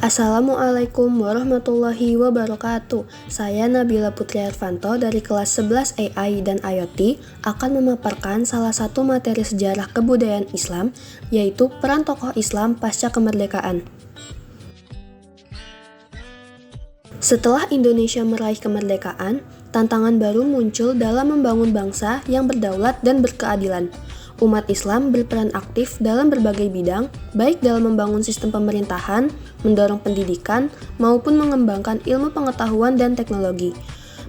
Assalamualaikum warahmatullahi wabarakatuh. Saya Nabila Putri Arfanto dari kelas 11 AI dan IoT akan memaparkan salah satu materi sejarah kebudayaan Islam, yaitu peran tokoh Islam pasca kemerdekaan. Setelah Indonesia meraih kemerdekaan, tantangan baru muncul dalam membangun bangsa yang berdaulat dan berkeadilan. Umat Islam berperan aktif dalam berbagai bidang, baik dalam membangun sistem pemerintahan, mendorong pendidikan, maupun mengembangkan ilmu pengetahuan dan teknologi.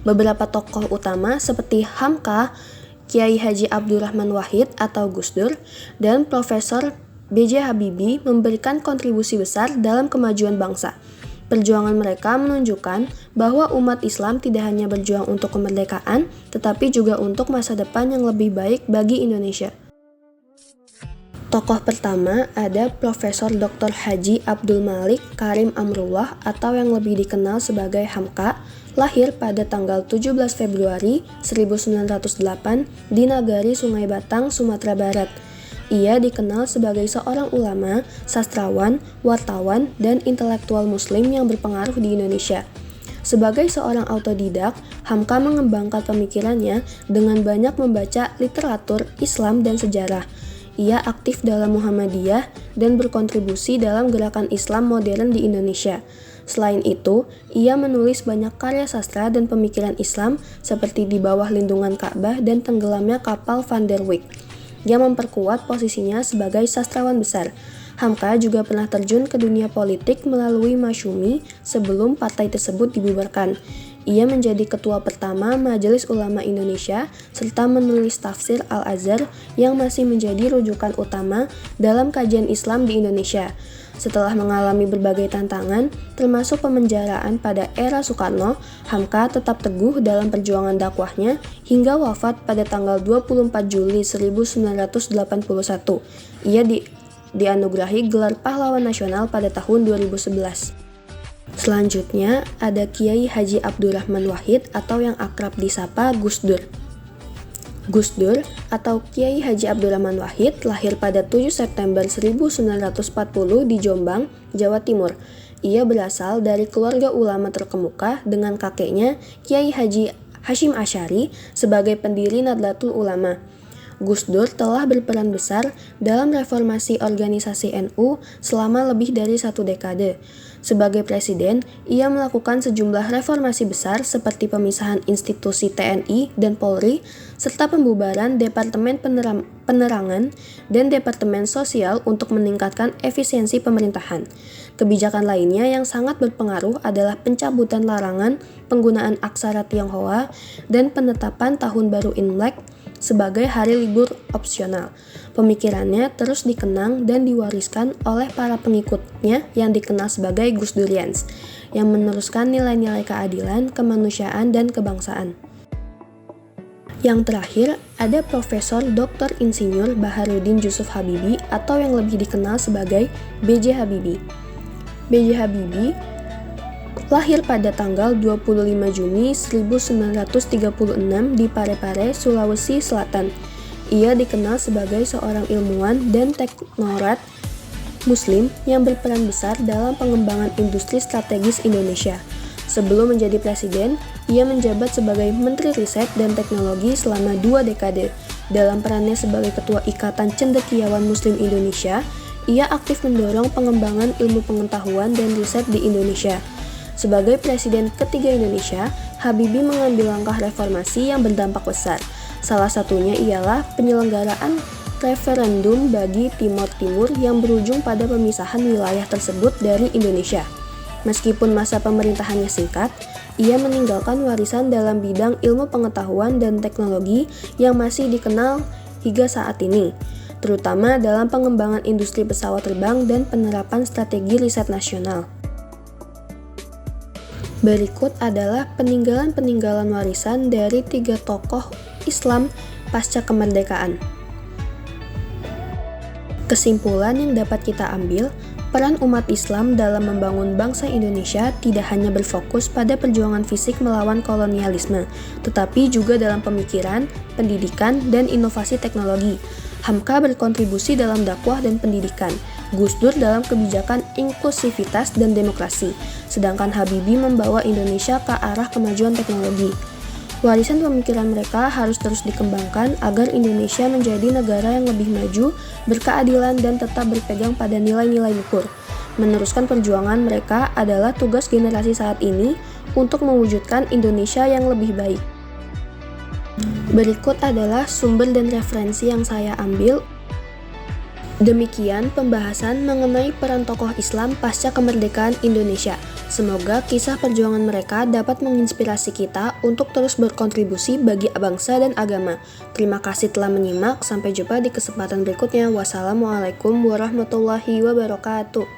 Beberapa tokoh utama seperti Hamka, Kiai Haji Abdurrahman Wahid atau Gus Dur, dan Profesor B.J. Habibie memberikan kontribusi besar dalam kemajuan bangsa. Perjuangan mereka menunjukkan bahwa umat Islam tidak hanya berjuang untuk kemerdekaan, tetapi juga untuk masa depan yang lebih baik bagi Indonesia. Tokoh pertama ada Profesor Dr. Haji Abdul Malik Karim Amrullah atau yang lebih dikenal sebagai Hamka, lahir pada tanggal 17 Februari 1908 di Nagari Sungai Batang, Sumatera Barat. Ia dikenal sebagai seorang ulama, sastrawan, wartawan, dan intelektual muslim yang berpengaruh di Indonesia. Sebagai seorang autodidak, Hamka mengembangkan pemikirannya dengan banyak membaca literatur Islam dan sejarah. Ia aktif dalam Muhammadiyah dan berkontribusi dalam gerakan Islam modern di Indonesia. Selain itu, ia menulis banyak karya sastra dan pemikiran Islam seperti Di Bawah Lindungan Ka'bah dan Tenggelamnya Kapal Van der Wijk, yang memperkuat posisinya sebagai sastrawan besar. Hamka juga pernah terjun ke dunia politik melalui Masyumi sebelum partai tersebut dibubarkan. Ia menjadi ketua pertama Majelis Ulama Indonesia serta menulis tafsir Al-Azhar yang masih menjadi rujukan utama dalam kajian Islam di Indonesia. Setelah mengalami berbagai tantangan, termasuk pemenjaraan pada era Soekarno, Hamka tetap teguh dalam perjuangan dakwahnya hingga wafat pada tanggal 24 Juli 1981. Ia dianugerahi gelar pahlawan nasional pada tahun 2011. Selanjutnya ada Kiai Haji Abdurrahman Wahid atau yang akrab disapa Gus Dur. Gus Dur atau Kiai Haji Abdurrahman Wahid lahir pada 7 September 1940 di Jombang, Jawa Timur. Ia berasal dari keluarga ulama terkemuka dengan kakeknya Kiai Haji Hashim Asy'ari sebagai pendiri Nahdlatul Ulama. Gus Dur telah berperan besar dalam reformasi organisasi NU selama lebih dari 1 dekade. Sebagai presiden, ia melakukan sejumlah reformasi besar seperti pemisahan institusi TNI dan Polri, serta pembubaran Departemen Penerangan dan Departemen Sosial untuk meningkatkan efisiensi pemerintahan. Kebijakan lainnya yang sangat berpengaruh adalah pencabutan larangan penggunaan aksara Tionghoa dan penetapan Tahun Baru Imlek sebagai hari libur opsional. Pemikirannya terus dikenang dan diwariskan oleh para pengikutnya yang dikenal sebagai Gus Durians, yang meneruskan nilai-nilai keadilan, kemanusiaan, dan kebangsaan. Yang terakhir, ada Profesor Dr. Insinyur Baharudin Jusuf Habibie atau yang lebih dikenal sebagai B.J. Habibie. B.J. Habibie lahir pada tanggal 25 Juni 1936 di Parepare, Sulawesi Selatan. Ia dikenal sebagai seorang ilmuwan dan teknokrat Muslim yang berperan besar dalam pengembangan industri strategis Indonesia. Sebelum menjadi presiden, ia menjabat sebagai Menteri Riset dan Teknologi selama 2 dekade. Dalam perannya sebagai Ketua Ikatan Cendekiawan Muslim Indonesia, ia aktif mendorong pengembangan ilmu pengetahuan dan riset di Indonesia. Sebagai Presiden ketiga Indonesia, Habibie mengambil langkah reformasi yang berdampak besar. Salah satunya ialah penyelenggaraan referendum bagi Timor Timur yang berujung pada pemisahan wilayah tersebut dari Indonesia. Meskipun masa pemerintahannya singkat, ia meninggalkan warisan dalam bidang ilmu pengetahuan dan teknologi yang masih dikenal hingga saat ini, terutama dalam pengembangan industri pesawat terbang dan penerapan strategi riset nasional. Berikut adalah peninggalan-peninggalan warisan dari 3 tokoh Islam pasca kemerdekaan. Kesimpulan yang dapat kita ambil, peran umat Islam dalam membangun bangsa Indonesia tidak hanya berfokus pada perjuangan fisik melawan kolonialisme, tetapi juga dalam pemikiran, pendidikan, dan inovasi teknologi. Hamka berkontribusi dalam dakwah dan pendidikan. Gus Dur dalam kebijakan inklusivitas dan demokrasi, sedangkan Habibie membawa Indonesia ke arah kemajuan teknologi. Warisan pemikiran mereka harus terus dikembangkan agar Indonesia menjadi negara yang lebih maju, berkeadilan, dan tetap berpegang pada nilai-nilai luhur. Meneruskan perjuangan mereka adalah tugas generasi saat ini untuk mewujudkan Indonesia yang lebih baik. Berikut adalah sumber dan referensi yang saya ambil. Demikian pembahasan mengenai peran tokoh Islam pasca kemerdekaan Indonesia. Semoga kisah perjuangan mereka dapat menginspirasi kita untuk terus berkontribusi bagi bangsa dan agama. Terima kasih telah menyimak, sampai jumpa di kesempatan berikutnya. Wassalamualaikum warahmatullahi wabarakatuh.